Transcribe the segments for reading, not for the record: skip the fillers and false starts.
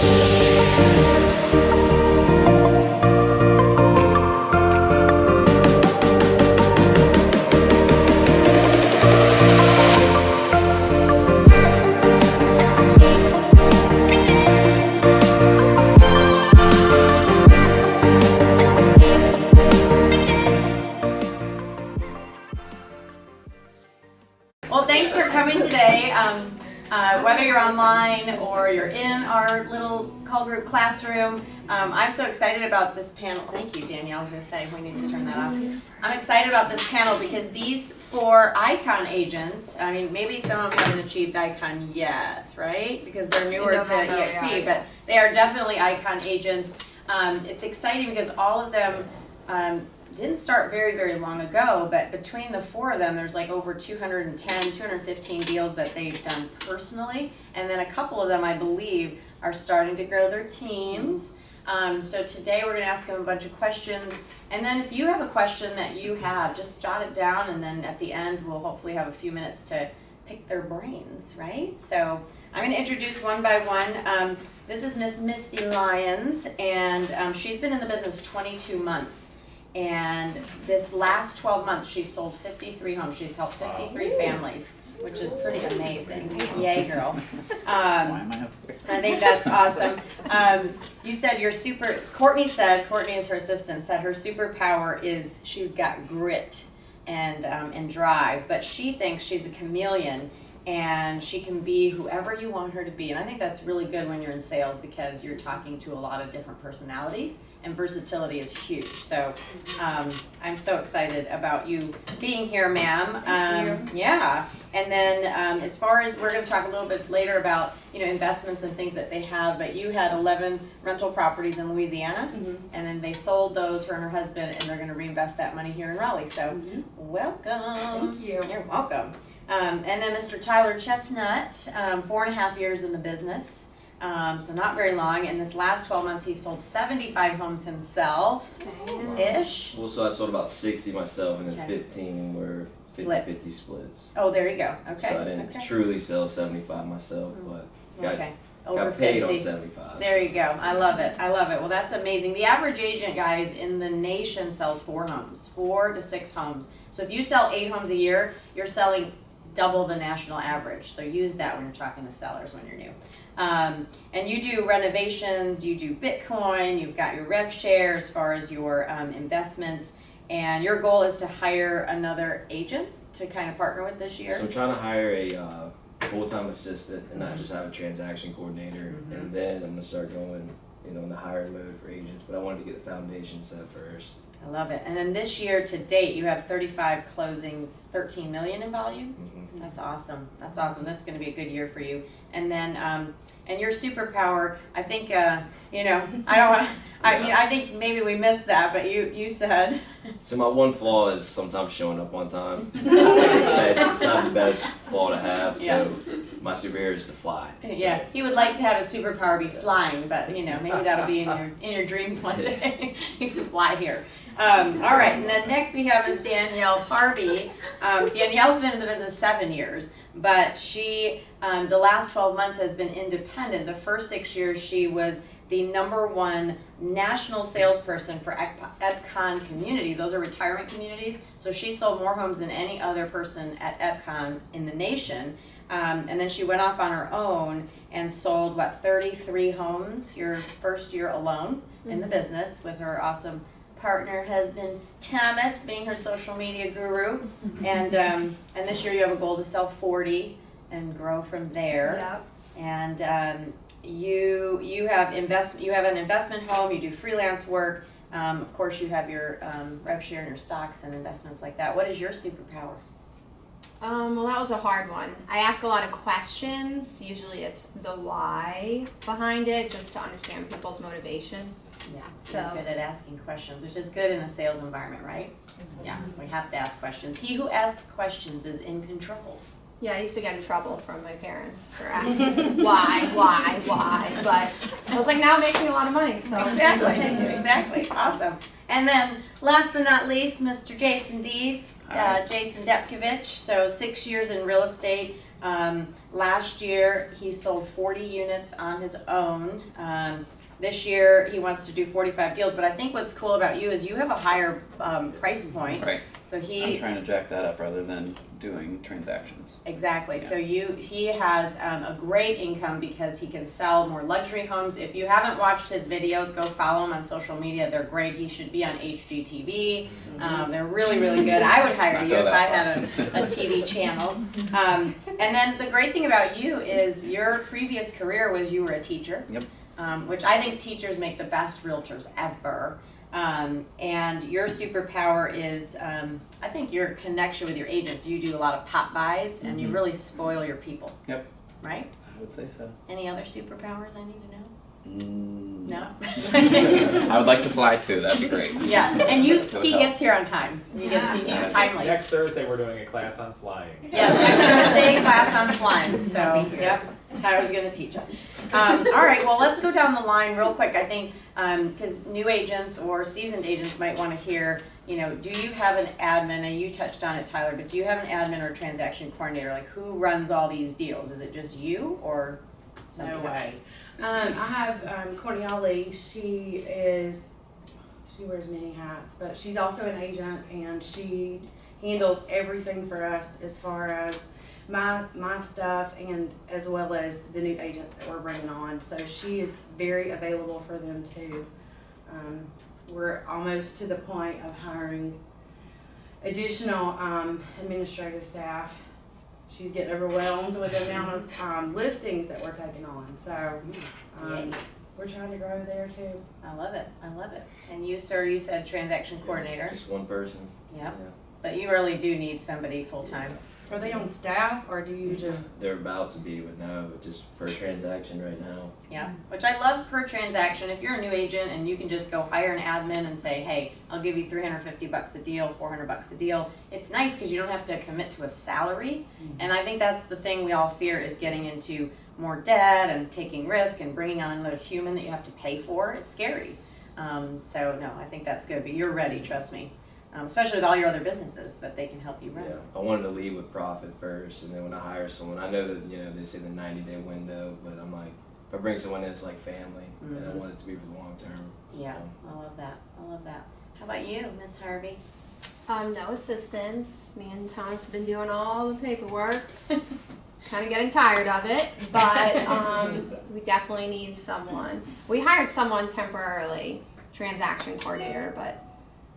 Well, thanks for coming today. Whether you're online or you're in our little Caul group classroom, I'm so excited about this panel. Thank you, Danielle. I was going to say we need to turn that off. I'm excited about this panel because these 4 icon agents, I mean, maybe some of them haven't achieved icon yet, right? Because they're newer to EXP, but they are definitely icon agents. It's exciting because all of them didn't start very, very long ago, but between the 4 of them, there's like over 210, 215 deals that they've done personally, and then a couple of them, I believe, are starting to grow their teams. So today we're going to ask them a bunch of questions, and then if you have a question that you have, just jot it down, and then at the end we'll hopefully have a few minutes to pick their brains, right? So I'm going to introduce one by one. This is Miss Misty Lyons, and she's been in the business 22 months. And this last 12 months, she's sold 53 homes. She's helped 53 families, which is pretty amazing. Yay, girl. I think that's awesome. You said Courtney is her assistant, said her superpower is she's got grit and drive, but she thinks she's a chameleon and she can be whoever you want her to be. And I think that's really good when you're in sales because you're talking to a lot of different personalities and versatility is huge. So I'm so excited about you being here, ma'am. Thank you. Yeah. And then as far as, we're going to talk a little bit later about investments and things that they have, but you had 11 rental properties in Louisiana, and then they sold those, her and her husband, and they're going to reinvest that money here in Raleigh. So welcome. Thank you. You're welcome. And then Mr. Tyler Chestnut, 4.5 years in the business, so not very long. In this last 12 months, he sold 75 homes himself-ish. Well, so I sold about 60 myself, and then 15 were 50-50 splits. Oh, there you go. Okay. So I didn't truly sell 75 myself, but got Over paid 50. on 75. There you go. I love it. I love it. Well, that's amazing. The average agent, guys, in the nation sells 4 homes, 4 to 6 homes. So if you sell 8 homes a year, you're selling double the national average. So use that when you're talking to sellers when you're new. And you do renovations, you do Bitcoin, you've got your rev share as far as your investments, and your goal is to hire another agent to kind of partner with this year. So I'm trying to hire a full-time assistant and not just have a transaction coordinator, and then I'm going to start going in the hiring mode for agents, but I wanted to get the foundation set first. I love it. And then this year to date, you have 35 closings, 13 million in volume. That's awesome. That's awesome. This is going to be a good year for you. And then, and your superpower, I think, I don't want to, I think maybe we missed that, but you said. So my one flaw is sometimes showing up on time. It's not the best flaw to have, so my superpower is to fly. Yeah, he would like to have his superpower be flying, but maybe that'll be in your dreams one day. You can fly here. All right, and then next we have is Danielle Harvey. Danielle's been in the business 7 years, but she, the last 12 months has been independent. The first 6 years she was the #1 national salesperson for EPCON communities. Those are retirement communities. So she sold more homes than any other person at EPCON in the nation. And then she went off on her own and sold, 33 homes your first year alone in the business with her awesome partner, husband, Thomas, being her social media guru. And this year you have a goal to sell 40 and grow from there. Yep. And you have an investment home, you do freelance work. Of course you have your rev share and your stocks and investments like that. What is your superpower? Well, that was a hard one. I ask a lot of questions. Usually it's the why behind it, just to understand people's motivation. Yeah, so you're good at asking questions, which is good in a sales environment, right? Yeah, we have to ask questions. He who asks questions is in control. Yeah, I used to get in trouble from my parents for asking why, but I was like, now I'm making a lot of money, so. Exactly, awesome. And then, last but not least, Mr. Jason Deed, Jason Depkovich, so 6 years in real estate. Last year, he sold 40 units on his own. This year, he wants to do 45 deals, but I think what's cool about you is you have a higher price point. Right. So I'm trying to jack that up rather than doing transactions. Exactly. Yeah. So he has a great income because he can sell more luxury homes. If you haven't watched his videos, go follow him on social media. They're great. He should be on HGTV. They're really, really good. I would hire you if I had a TV channel. And then the great thing about you is your previous career was you were a teacher. Yep. Which I think teachers make the best realtors ever. And your superpower is, I think, your connection with your agents. You do a lot of pop buys, and you really spoil your people. Yep. Right? I would say so. Any other superpowers I need to know? No. I would like to fly too. That'd be great. Yeah, and he gets here on time. He's timely. Next Thursday, we're doing a class on flying. Yes, next Thursday, class on flying. So, yep, Tyler's going to teach us. All right, well, let's go down the line real quick. I think because new agents or seasoned agents might want to hear, do you have an admin? And you touched on it, Tyler, but do you have an admin or transaction coordinator? Like, who runs all these deals? Is it just you or somebody No else? way. I have Corneli. She wears many hats, but she's also an agent, and she handles everything for us as far as my stuff and as well as the new agents that we're bringing on. So she is very available for them too. We're almost to the point of hiring additional administrative staff. She's getting overwhelmed with the amount of listings that we're taking on. So we're trying to grow there too. I love it. And you, sir, you said transaction coordinator. Just one person. Yep. But you really do need somebody full-time. Are they on staff or do you just? They're about to be, but no, just per transaction right now. Yeah, which I love per transaction. If you're a new agent and you can just go hire an admin and say, hey, I'll give you $350 a deal, $400 a deal, it's nice because you don't have to commit to a salary. And I think that's the thing we all fear is getting into more debt and taking risk and bringing on another human that you have to pay for. It's scary. So no, I think that's good, but you're ready, trust me. Especially with all your other businesses that they can help you run. Yeah, I wanted to lead with profit first, and then when I hire someone, I know that they say the 90-day window, but I'm like, if I bring someone in, it's like family, and I want it to be for the long term. So. Yeah, I love that. How about you, Miss Harvey? No assistants. Me and Thomas have been doing all the paperwork. Kind of getting tired of it, but we definitely need someone. We hired someone temporarily, transaction coordinator, but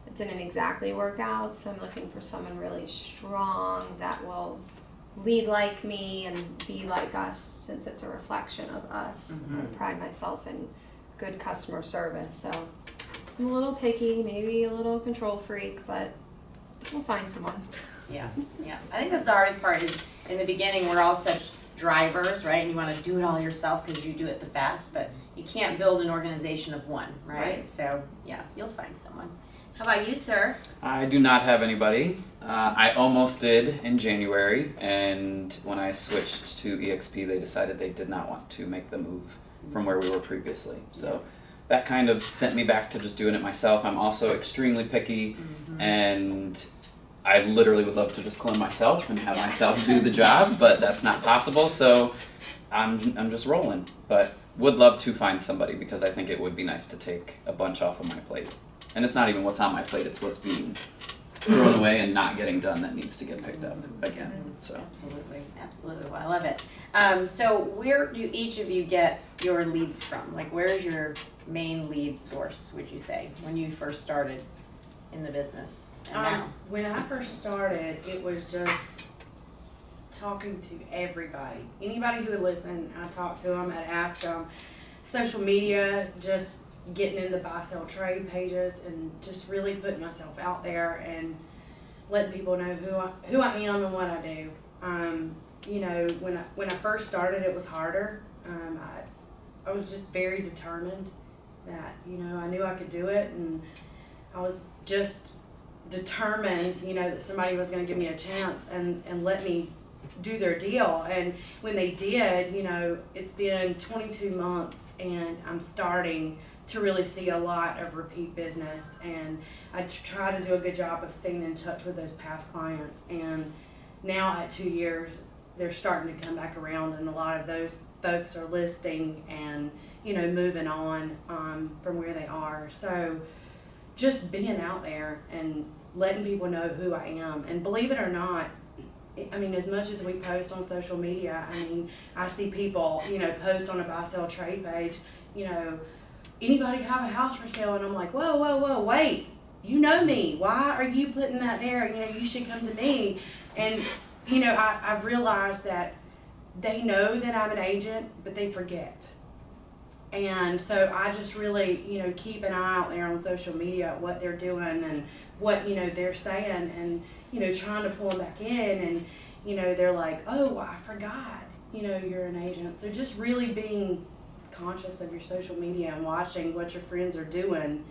it didn't exactly work out, so I'm looking for someone really strong that will lead like me and be like us, since it's a reflection of us. I pride myself in good customer service, so I'm a little picky, maybe a little control freak, but we'll find someone. Yeah. I think that's the hardest part is in the beginning we're all such drivers, right? And you want to do it all yourself because you do it the best, but you can't build an organization of one, right? So yeah, you'll find someone. How about you, sir? I do not have anybody. I almost did in January, and when I switched to EXP, they decided they did not want to make the move from where we were previously. So that kind of sent me back to just doing it myself. I'm also extremely picky, and I literally would love to just clone myself and have myself do the job, but that's not possible. So I'm just rolling, but would love to find somebody because I think it would be nice to take a bunch off of my plate. And it's not even what's on my plate, it's what's being thrown away and not getting done that needs to get picked up again. So Absolutely. Well, I love it. So where do each of you get your leads from? Like, where's your main lead source, would you say, when you first started in the business? And now? When I first started, it was just talking to everybody. Anybody who would listen, I talked to them, I'd ask them. Social media, just getting in the buy sell trade pages and just really putting myself out there and letting people know who I am and what I do. When I first started, it was harder. I was just very determined that I knew I could do it, and I was just determined that somebody was going to give me a chance and let me do their deal. And when they did, it's been 22 months and I'm starting to really see a lot of repeat business, and I try to do a good job of staying in touch with those past clients. And now at 2 years, they're starting to come back around, and a lot of those folks are listing and, you know, moving on from where they are. So just being out there and letting people know who I am. And believe it or not, I mean, as much as we post on social media, I mean, I see people, you know, post on a buy sell trade page, you know, anybody have a house for sale? And I'm like, whoa, wait, you know me. Why are you putting that there? You know, you should come to me. And, you know, I've realized that they know that I'm an agent, but they forget. And so I just really, you know, keep an eye out there on social media, what they're doing and what, you know, they're saying, and, you know, trying to pull them back in. And, you know, they're like, oh, I forgot, you know, you're an agent. So just really being conscious of your social media and watching what your friends are doing.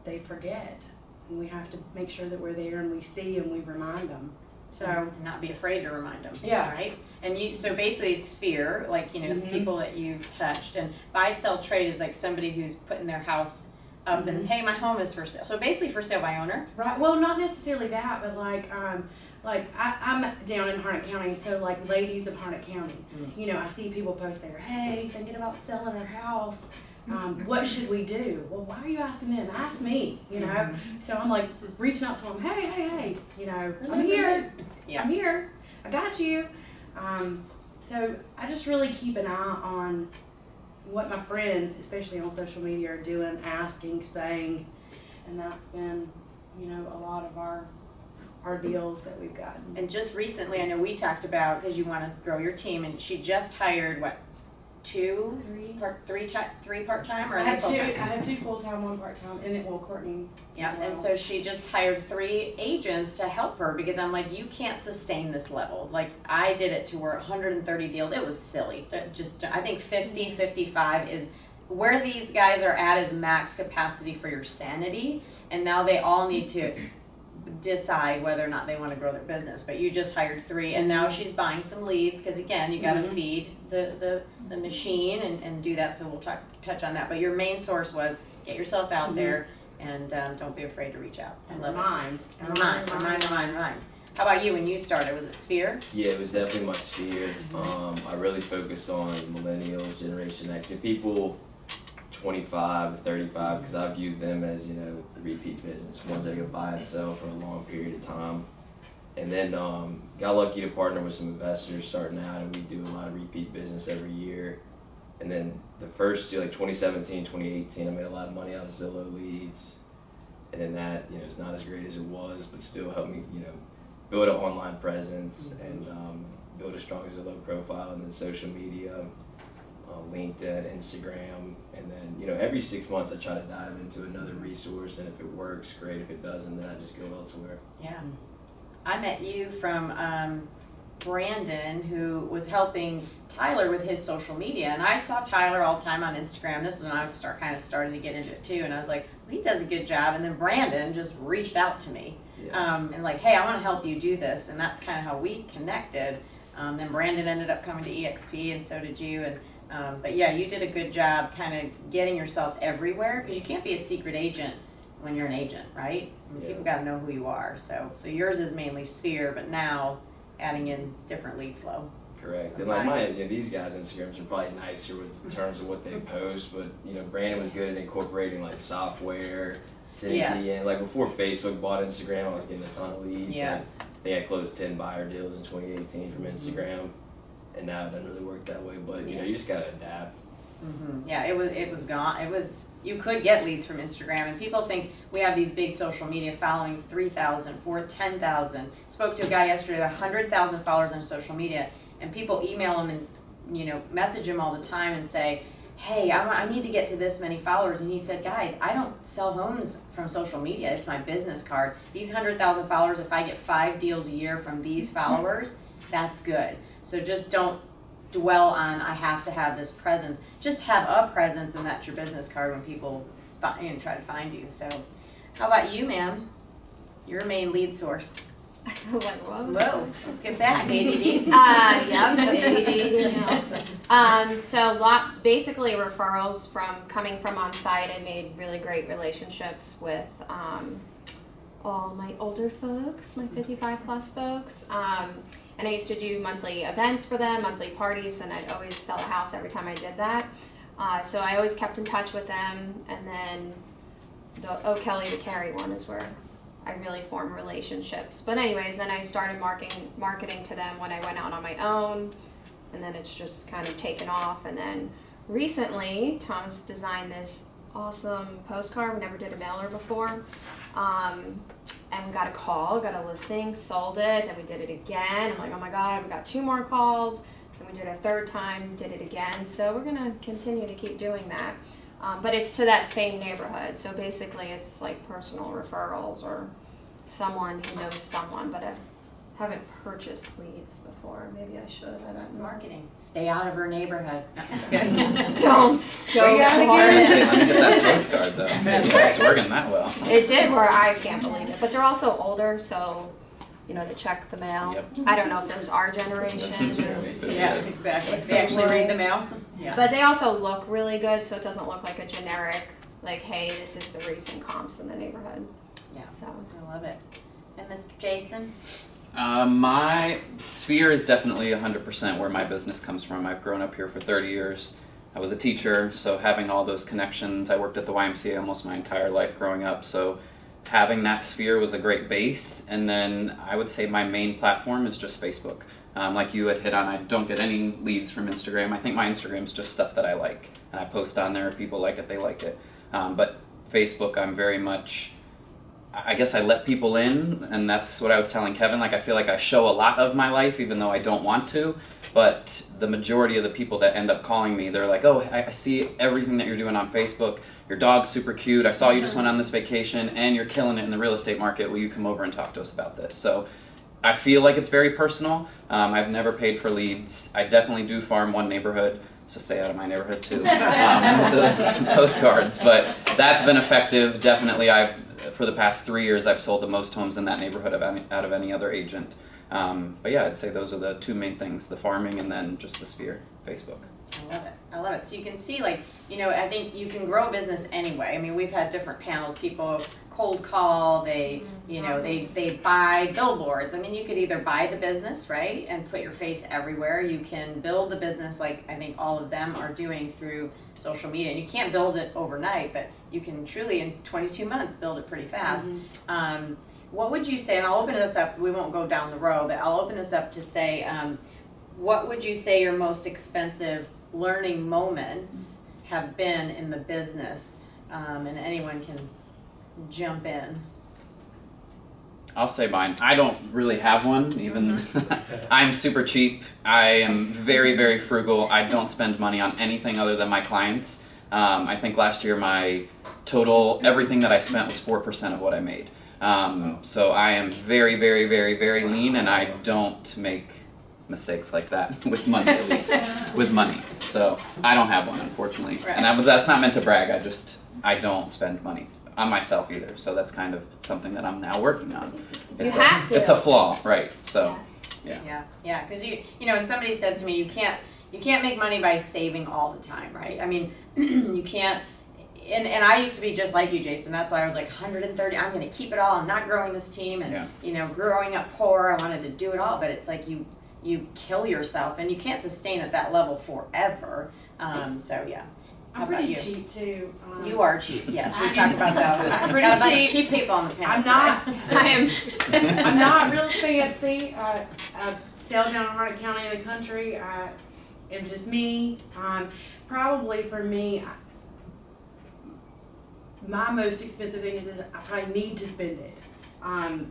They forget. And we have to make sure that we're there and we see and we remind them. So not be afraid to remind them. Yeah. Right. And you, so basically, sphere, like, you know, the people that you've touched, and buy sell trade is like somebody who's putting their house up and, hey, my home is for sale. So basically, for sale by owner. right. Well, not necessarily that, but like I'm down in Harnett County, so like ladies of Harnett County, you know, I see people post there, hey, thinking about selling our house. What should we do? Well, why are you asking them? Ask me, you know? So I'm like reaching out to them, hey, you know, I'm here. Yeah. I'm here. I got you. So I just really keep an eye on what my friends, especially on social media, are doing, asking, saying, and that's been, you know, a lot of our deals that we've gotten. And just recently, I know we talked about, because you want to grow your team, and she just hired what, three part-time, or I are they had full-time? two full-time, one part-time, and it will Courtney. Yeah, as well. and so she just hired 3 agents to help her, because I'm like, you can't sustain this level. Like, I did it to where 130 deals, it was silly. Just, I think 50, 55 is where these guys are at, is max capacity for your sanity, and now they all need to decide whether or not they want to grow their business. But you just hired 3, and now she's buying some leads, because again, you got to feed the machine and do that. So we'll touch on that. But your main source was get yourself out there, and don't be afraid to reach out. And I love remind. it. Remind. How about you? When you started, was it Sphere? Yeah, it was definitely my sphere. I really focused on millennials, Generation X, and people 25 to 35, because I viewed them as, you know, repeat business, ones that are going to buy and sell for a long period of time. And then got lucky to partner with some investors starting out, and we do a lot of repeat business every year. And then the first year, like 2017, 2018, I made a lot of money out of Zillow leads. And then that, you know, it's not as great as it was, but still helped me, you know, build an online presence and build a strong Zillow profile, and then social media, LinkedIn, Instagram, and then, you know, every 6 months I try to dive into another resource, and if it works, great. If it doesn't, then I just go elsewhere. Yeah. I met you from Brandon, who was helping Tyler with his social media, and I saw Tyler all the time on Instagram. This is when I was starting to get into it too, and I was like, well, he does a good job. And then Brandon just reached out to me, and like, hey, I want to help you do this, and that's kind of how we connected. Then Brandon ended up coming to EXP, and so did you. And but yeah, you did a good job kind of getting yourself everywhere, because you can't be a secret agent when you're an agent, right? I mean, people got to know who you are. So yours is mainly Sphere, but now adding in different lead flow. Correct. And like these guys' Instagrams are probably nicer in terms of what they post, but you know, Brandon was good at incorporating like software, sending me in. Like before Facebook bought Instagram, I was getting a ton of leads. Yes. Like, they had closed 10 buyer deals in 2018 from Instagram, and now it doesn't really work that way. But you know, you just gotta adapt. Yeah, it was gone. You could get leads from Instagram, and people think we have these big social media followings, 3,000, 4,000, 10,000. Spoke to a guy yesterday, 100,000 followers on social media, and people email him and, you know, message him all the time and say, hey, I need to get to this many followers. And he said, guys, I don't sell homes from social media. It's my business card. These 100,000 followers, if I get 5 deals a year from these followers, that's good. So just don't dwell on, I have to have this presence. Just have a presence, and that's your business card when people try to find you. So how about you, ma'am? Your main lead source. I was like, whoa. Let's get back, ADD. ADD. So basically referrals coming from on site. I made really great relationships with all my older folks, my 55 plus folks. And I used to do monthly events for them, monthly parties, and I'd always sell a house every time I did that. So I always kept in touch with them, and then the O'Kelly to Carey one is where I really formed relationships. But anyways, then I started marketing to them when I went out on my own, and then it's just kind of taken off. And then recently, Thomas designed this awesome postcard. We never did a mailer before. And we got a call, got a listing, sold it, then we did it again. I'm like, oh my God, we got 2 more calls. Then we did a 3rd time, did it again. So we're gonna continue to keep doing that. But it's to that same neighborhood. So basically it's like personal referrals or someone who knows someone, but I haven't purchased leads before. Maybe I should. I don't That's know. marketing. Stay out of her neighborhood. No, I'm just kidding. Don't go You gotta to get I was gonna Florida. say, let me get that postcard though. Maybe it's working that well. It did where I can't believe it. But they're also older, so you know, they check the mail. Yep. I don't know if it was our generation. Listen to me, but it Yeah, is. exactly. They actually read the mail. Yeah. But they also look really good, so it doesn't look like a generic, like, hey, this is the recent comps in the neighborhood. Yeah. So I love it. And Mr. Jason? My sphere is definitely 100% where my business comes from. I've grown up here for 30 years. I was a teacher, so having all those connections, I worked at the YMCA almost my entire life growing up, so having that sphere was a great base. And then I would say my main platform is just Facebook. Like you had hit on, I don't get any leads from Instagram. I think my Instagram's just stuff that I like, and I post on there. If people like it, they like it. But Facebook, I'm very much, I guess I let people in, and that's what I was telling Kevin. Like, I feel like I show a lot of my life, even though I don't want to. But the majority of the people that end up calling me, they're like, oh, I see everything that you're doing on Facebook. Your dog's super cute. I saw you just went on this vacation, and you're killing it in the real estate market. Will you come over and talk to us about this? So I feel like it's very personal. I've never paid for leads. I definitely do farm one neighborhood, so stay out of my neighborhood too, with those postcards. But that's been effective. Definitely, for the past 3 years, I've sold the most homes in that neighborhood out of any other agent. But yeah, I'd say those are the 2 main things, the farming and then just the sphere, Facebook. I love it. I love it. So you can see, like, you know, I think you can grow a business anyway. I mean, we've had different panels. People cold call. They, you know, they buy billboards. I mean, you could either buy the business, right, and put your face everywhere. You can build the business like I think all of them are doing through social media. And you can't build it overnight, but you can truly in 22 months build it pretty fast. What would you say, and I'll open this up, we won't go down the row, but I'll open this up to say, what would you say your most expensive learning moments have been in the business? And anyone can jump in. I'll say mine. I don't really have one, even. I'm super cheap. I am very, very frugal. I don't spend money on anything other than my clients. I think last year my total, everything that I spent was 4% of what I made. So I am very, very, very, very lean, and I don't make mistakes like that with money, at least with money. So I don't have one, unfortunately. Right. And that's not meant to brag. I don't spend money on myself either. So that's kind of something that I'm now working on. It's have to. It's a flaw, right? So Yes. Yeah, because you know, and somebody said to me, you can't make money by saving all the time, right? I mean, you can't. And I used to be just like you, Jason. That's why I was like 130. I'm going to keep it all. I'm not growing this team, and you know, growing up poor, I wanted to do it all. But it's like you kill yourself, and you can't sustain at that level forever. So yeah. How I'm about pretty you? cheap too. You are cheap. Yes, we talk about that all the time. I'm pretty Got a bunch of cheap. cheap people on the panel. I'm not. today. I am. I'm not real fancy. I sail down in Harnett County in the country. I am just me. Probably for me, my most expensive thing is I probably need to spend it.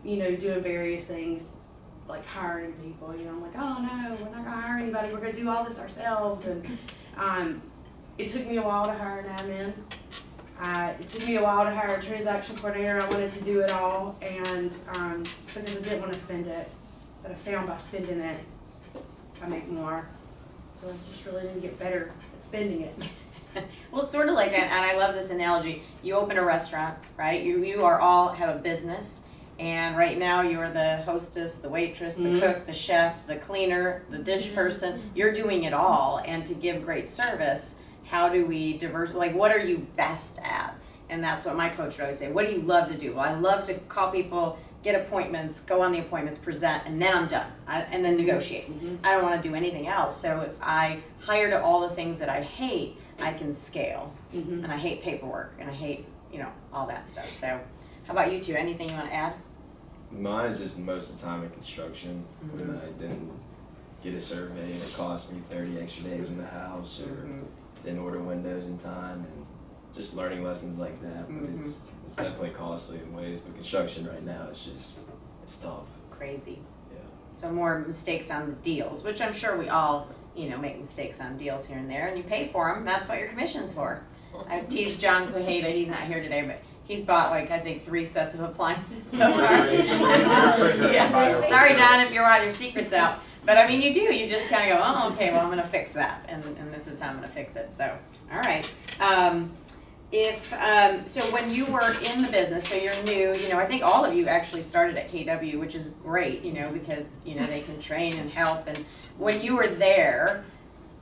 You know, doing various things like hiring people. You know, I'm like, oh no, we're not gonna hire anybody. We're gonna do all this ourselves. And it took me a while to hire an admin. It took me a while to hire a transaction coordinator. I wanted to do it all, and because I didn't want to spend it, but I found by spending it, I make more. So I just really need to get better at spending it. Well, it's sort of like, and I love this analogy. You open a restaurant, right? You are all have a business, and right now you are the hostess, the waitress, the cook, the chef, the cleaner, the dish person. You're doing it all, and to give great service, how do we like, what are you best at? And that's what my coach would always say. What do you love to do? Well, I love to call people, get appointments, go on the appointments, present, and then I'm done. And then negotiate. I don't want to do anything else. So if I hire to all the things that I hate, I can scale. And I hate paperwork, and I hate, all that stuff. So how about you two? Anything you want to add? Mine is just most of the time in construction. When I didn't get a survey and it cost me 30 extra days in the house, or didn't order windows in time, and just learning lessons like that. But it's definitely costly in ways, but construction right now it's tough. Crazy. Yeah. So more mistakes on the deals, which I'm sure we all, make mistakes on deals here and there, and you pay for them. That's what your commission's for. I teased John Quijada, he's not here today, but he's bought I think 3 sets of appliances so far. Yeah. Sorry, John, if you want your secrets out. But you do. You just kind of go, oh, okay, well, I'm going to fix that, and this is how I'm going to fix it. So, all right. So when you were in the business, so you're new, I think all of you actually started at KW, which is great, because, they can train and help. And when you were there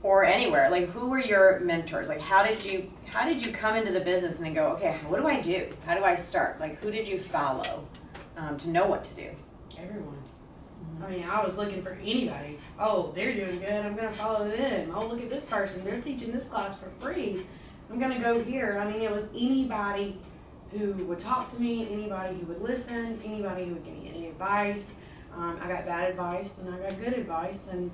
or anywhere, who were your mentors? How did you come into the business and then go, okay, what do I do? How do I start? Who did you follow to know what to do? Everyone. I was looking for anybody. Oh, they're doing good. I'm going to follow them. Oh, look at this person. They're teaching this class for free. I'm going to go here. It was anybody who would talk to me, anybody who would listen, anybody who would give me any advice. I got bad advice and I got good advice, and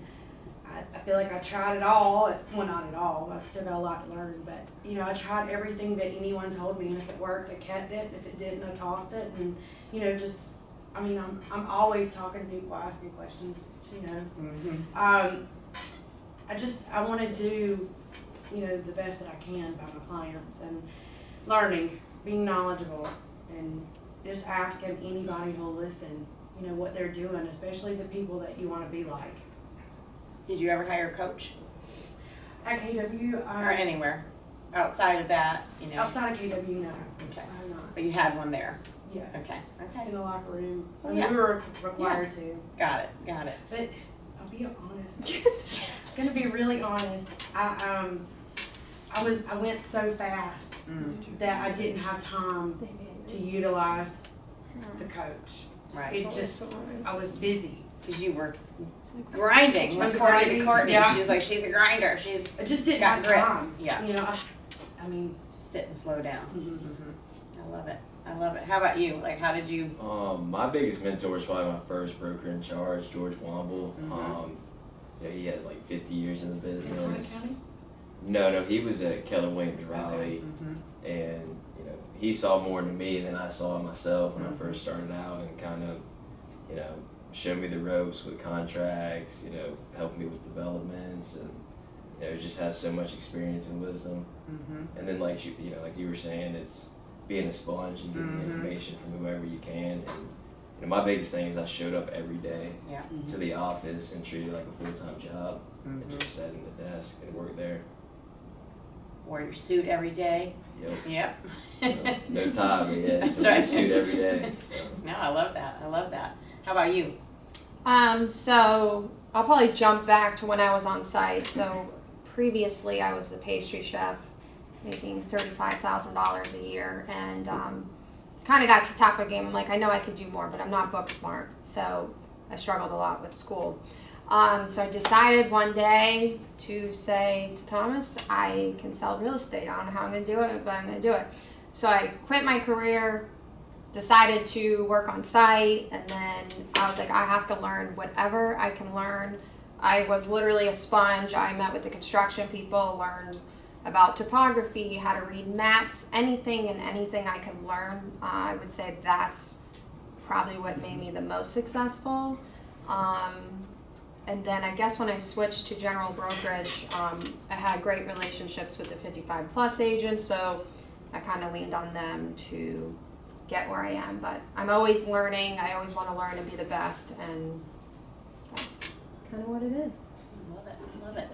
I feel like I tried it all. Well, not at all. I still got a lot to learn, but I tried everything that anyone told me, and if it worked, I kept it. If it didn't, I tossed it, and I'm always talking to people, asking questions. She knows. I want to do, the best that I can by my clients, and learning, being knowledgeable, and just asking anybody who'll listen, what they're doing, especially the people that you want to be like. Did you ever hire a coach? At KW, Or anywhere outside of that, outside of KW, no. Okay. I have not. But you had one there. Yes. Okay. In the locker room. Oh, yeah. We were required to. Got it. But I'll be honest. I'm gonna be really honest. I went so fast that I didn't have time to utilize the coach. Right. It just, I was busy. Because you were grinding. I was According to grinding, Courtney, yeah. she's like, she's a grinder. She's I just didn't got have grit. time. Yeah. Just Sit and slow down. I love it. How about you? How did you? My biggest mentor is probably my first broker in charge, George Womble. He has 50 years in the business. No, he was at Keller Williams Raleigh, and he saw more than me than I saw myself when I first started out, and kind of, showed me the ropes with contracts, helped me with developments, and just has so much experience and wisdom. And then like you were saying, it's being a sponge and getting information from whoever you can. And my biggest thing is I showed up every day to the office and treated it like a full-time job, and just sat in the desk and worked there. Wore your suit every day. Yep. Yep. No tie, but yeah, That's so right. suit every day. So. No, I love that. How about you? So I'll probably jump back to when I was on site. So previously I was a pastry chef, making $35,000 a year, and kind of got to the top of the game. I'm like, I know I could do more, but I'm not book smart, so I struggled a lot with school. So I decided one day to say to Thomas, I can sell real estate. I don't know how I'm going to do it, but I'm going to do it. So I quit my career, decided to work on site, and then I was like, I have to learn whatever I can learn. I was literally a sponge. I met with the construction people, learned about topography, how to read maps, anything and anything I could learn. I would say that's probably what made me the most successful. And then I guess when I switched to general brokerage, I had great relationships with the 55 plus agents, so I kind of leaned on them to get where I am. But I'm always learning. I always want to learn and be the best, and that's kind of what it is. Love it.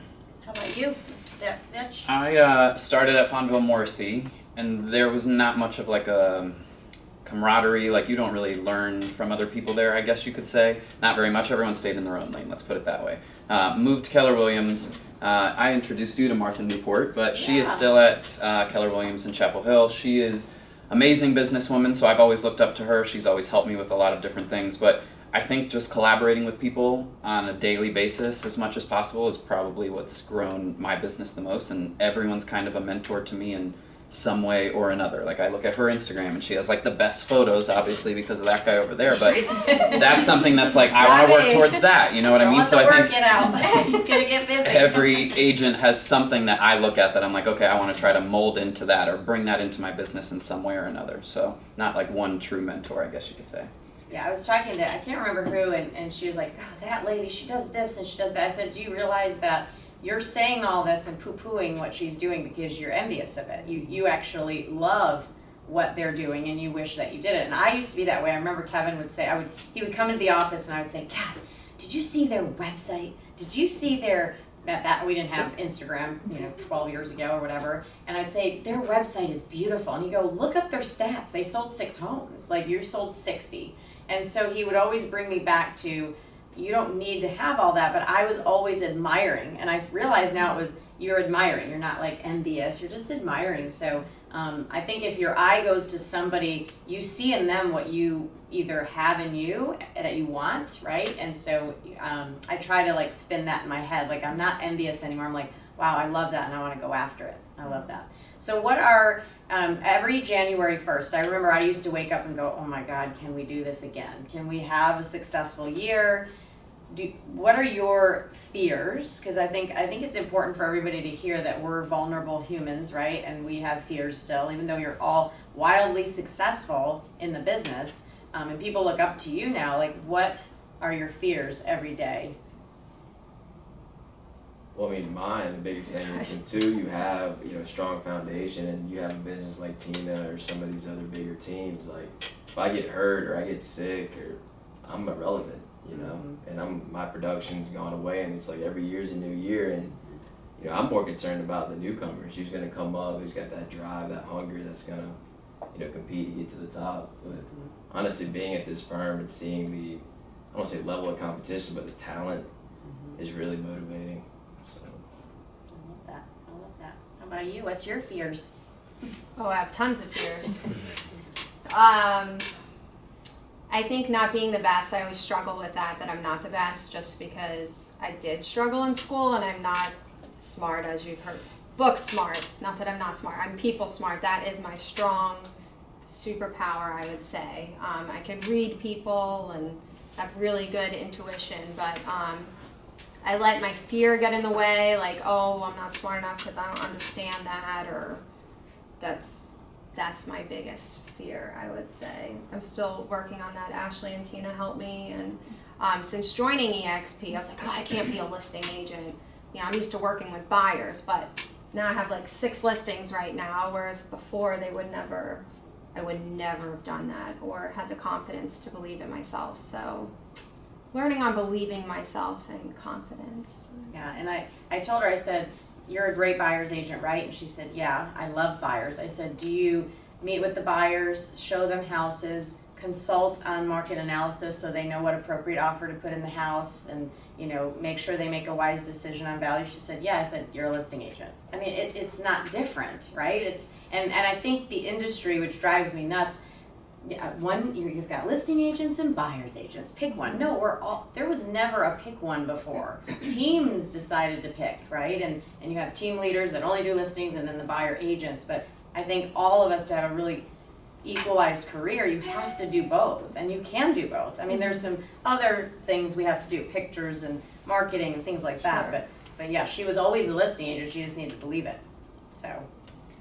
How about you, Mr. Fitch? I started at Fonville Morrissey, and there was not much of a camaraderie. You don't really learn from other people there, I guess you could say. Not very much. Everyone stayed in their own lane, let's put it that way. Moved to Keller Williams. I introduced you to Martha Newport, but she is still at Keller Williams in Chapel Hill. She is amazing businesswoman, so I've always looked up to her. She's always helped me with a lot of different things, but I think just collaborating with people on a daily basis as much as possible is probably what's grown my business the most, and everyone's kind of a mentor to me in some way or another. Like, I look at her Instagram and she has like the best photos, obviously because of that guy over there, but that's something that's like, I want to work towards that, you know what I mean? So I think get out. He's gonna get busy. every agent has something that I look at that I'm like, okay, I want to try to mold into that or bring that into my business in some way or another. So not like one true mentor, I guess you could say. Yeah, I was talking to, I can't remember who, and she was like, oh, that lady, she does this and she does that. I said, do you realize that you're saying all this and poo-pooing what she's doing because you're envious of it? You actually love what they're doing and you wish that you did it. And I used to be that way. I remember Kevin would say, he would come into the office and I would say, Kat, did you see their website? Did you see their, that we didn't have Instagram, 12 years ago or whatever. And I'd say, their website is beautiful. And he'd go, look up their stats. They sold 6 homes. Like, you sold 60. And so he would always bring me back to, you don't need to have all that, but I was always admiring. And I realize now it was, you're admiring. You're not like envious, you're just admiring. So I think if your eye goes to somebody, you see in them what you either have in you that you want, right? And so I try to like spin that in my head. Like, I'm not envious anymore. I'm like, wow, I love that and I want to go after it. I love that. So what are, every January 1st, I remember I used to wake up and go, oh my God, can we do this again? Can we have a successful year? What are your fears? Because I think it's important for everybody to hear that we're vulnerable humans, right? And we have fears still, even though you're all wildly successful in the business. And people look up to you now. Like, what are your fears every day? Well, I mean, mine, the biggest thing is until you have, a strong foundation and you have a business like Tina or some of these other bigger teams, like, if I get hurt or I get sick or I'm irrelevant, and my production's gone away, and it's like every year's a new year, and, I'm more concerned about the newcomers, who's going to come up, who's got that drive, that hunger, that's going to, compete to get to the top. But honestly, being at this firm and seeing the, I don't want to say level of competition, but the talent is really motivating. So. I love that. How about you? What's your fears? Oh, I have tons of fears. I think not being the best, I always struggle with that I'm not the best, just because I did struggle in school and I'm not smart, as you've heard. Book smart, not that I'm not smart, I'm people smart. That is my strong superpower, I would say. I can read people and have really good intuition, but I let my fear get in the way, like, oh, I'm not smart enough because I don't understand that, or that's my biggest fear, I would say. I'm still working on that. Ashley and Tina helped me, and since joining EXP, I was like, oh, I can't be a listing agent. I'm used to working with buyers, but now I have like 6 listings right now, whereas before I would never have done that or had the confidence to believe in myself. So learning on believing myself and confidence. Yeah, and I told her, I said, you're a great buyer's agent, right? And she said, yeah, I love buyers. I said, do you meet with the buyers, show them houses, consult on market analysis so they know what appropriate offer to put in the house, and make sure they make a wise decision on value? She said, yeah. I said, you're a listing agent. I mean, it's not different, right? And I think the industry, which drives me nuts, you've got listing agents and buyer's agents. Pick one. No, there was never a pick one before. Teams decided to pick, right? And you have team leaders that only do listings, and then the buyer agents. But I think all of us, to have a really equalized career, you have to do both, and you can do both. I mean, there's some other things we have to do, pictures and marketing and things like that. Sure. But yeah, she was always a listing agent. She just needed to believe it. So,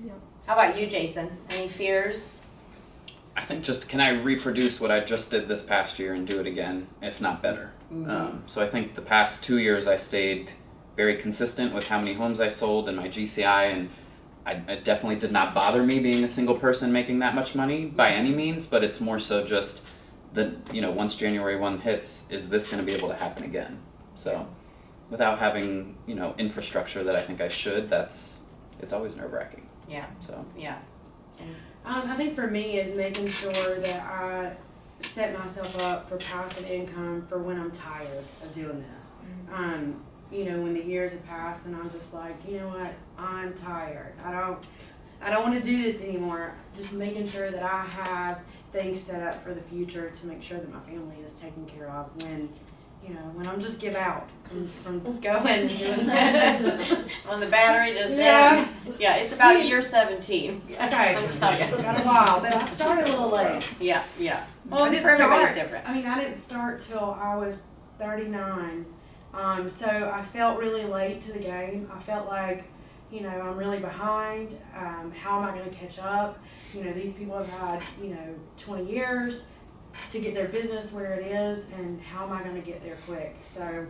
Yeah. How about you, Jason? Any fears? I think can I reproduce what I just did this past year and do it again, if not better? So I think the past 2 years I stayed very consistent with how many homes I sold and my GCI, and it definitely did not bother me being a single person making that much money by any means, but it's more so just that, once January 1 hits, is this going to be able to happen again? So without having, infrastructure that I think I should, it's always nerve-wracking. Yeah. So Yeah. I think for me is making sure that I set myself up for passive income for when I'm tired of doing this. When the years have passed and I'm just like, you know what, I'm tired. I I don't want to do this anymore. Just making sure that I have things set up for the future to make sure that my family is taken care of when, when I'm just give out from going and doing that. When the battery just Yeah. ends. Yeah, it's about year 17. Okay, I'll tell you. got a while, but I started a little late. Yeah. I Well, didn't for everybody's start- different. I mean, I didn't start till I was 39. So I felt really late to the game. I felt like, I'm really behind. How am I going to catch up? These people have had, 20 years to get their business where it is, and how am I going to get there quick? So,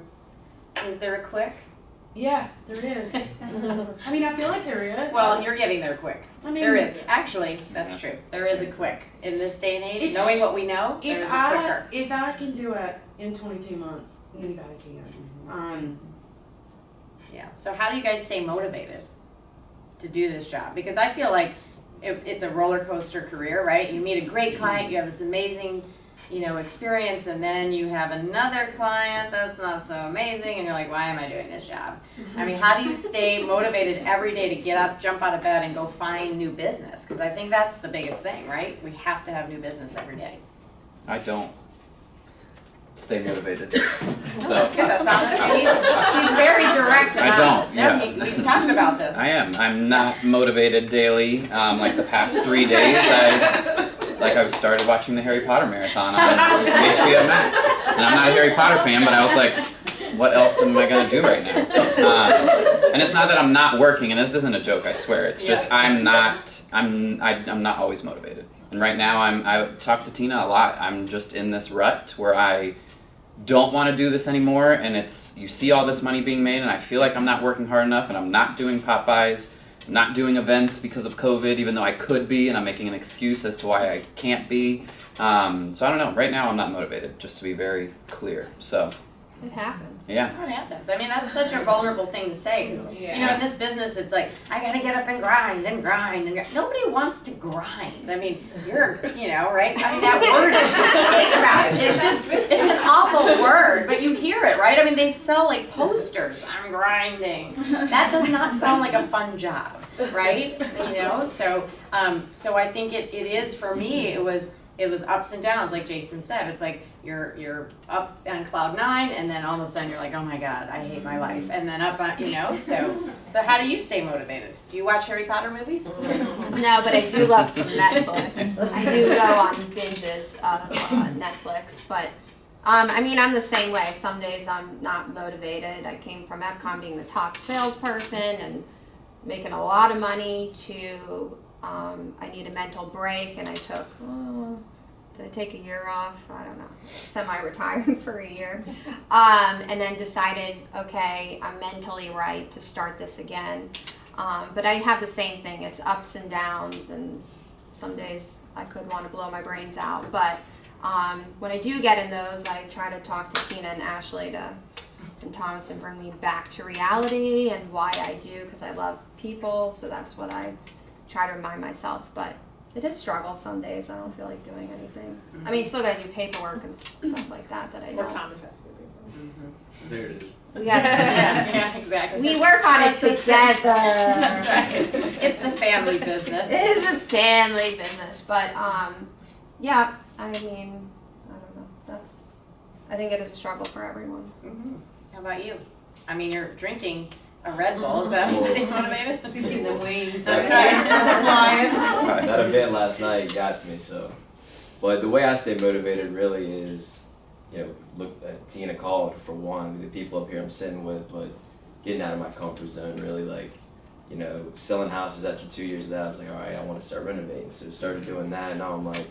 Is there a quick? yeah, there is. I mean, I feel like there is. Well, you're getting there quick. I mean, There is. Actually, that's true. There is a quick. In this day and age, knowing what we know, there is a quicker. If I can do it in 22 months, anybody can. Yeah. So how do you guys stay motivated to do this job? Because I feel like it's a roller coaster career, right? You meet a great client, you have this amazing, experience, and then you have another client that's not so amazing, and you're like, why am I doing this job? I mean, how do you stay motivated every day to get up, jump out of bed, and go find new business? Because I think that's the biggest thing, right? We have to have new business every day. I don't stay motivated. No, that's good. That's honest. He's very direct and I don't, honest. No, yeah. we've talked about this. I am. I'm not motivated daily. Like the past 3 days, I've started watching the Harry Potter marathon on HBO Max, and I'm not a Harry Potter fan, but I was like, what else am I gonna do right now? And it's not that I'm not working, and this isn't a joke. I swear. It's just I'm not always motivated. And right now I talk to Tina a lot. I'm just in this rut where I don't want to do this anymore, and you see all this money being made, and I feel like I'm not working hard enough, and I'm not doing Popeyes, I'm not doing events because of COVID, even though I could be, and I'm making an excuse as to why I can't be. So I don't know. Right now I'm not motivated, just to be very clear. So It happens. yeah. What happens? I mean, that's such a vulnerable thing to say because in this business, it's like I gotta get up and grind and grind and grind. Nobody wants to grind. I mean, you're, right? I mean, that word is think about it. It's an awful word, but you hear it, right? I mean, they sell like posters. I'm grinding. That does not sound like a fun job, right? So I think it is for me. It was ups and downs, like Jason said. It's like you're up on cloud 9, and then all of a sudden you're like, oh my God, I hate my life, and then up on, So how do you stay motivated? Do you watch Harry Potter movies? No, but I do love some Netflix. I do go on binges of Netflix, but I'm the same way. Some days I'm not motivated. I came from Epcom being the top salesperson and making a lot of money to I need a mental break, and I took, did I take a year off? I don't know, semi-retired for a year. And then decided, okay, I'm mentally right to start this again. But I have the same thing. It's ups and downs, and some days I could want to blow my brains out. But when I do get in those, I try to talk to Tina and Ashley and Thomas and bring me back to reality and why I do, because I love people. So that's what I try to remind myself. But it is a struggle some days. I don't feel like doing anything. I mean, you still got to do paperwork and stuff like that I don't. Or Thomas has to be paperwork. There it is. Yeah, exactly. We work on it together. That's right. It's the family business. It is a family business, but yeah. I mean, I don't know. I think it is a struggle for everyone. Mm-hmm. How about you? I mean, you're drinking a Red Bull. Is that how you stay motivated? He's getting them wings. That's right. Flying. That event last night got to me, so. But the way I stay motivated really is, look at Tina Caul for one, the people up here I'm sitting with, but getting out of my comfort zone really, selling houses after 2 years of that, I was like, all right, I want to start renovating. So started doing that, and now I'm like,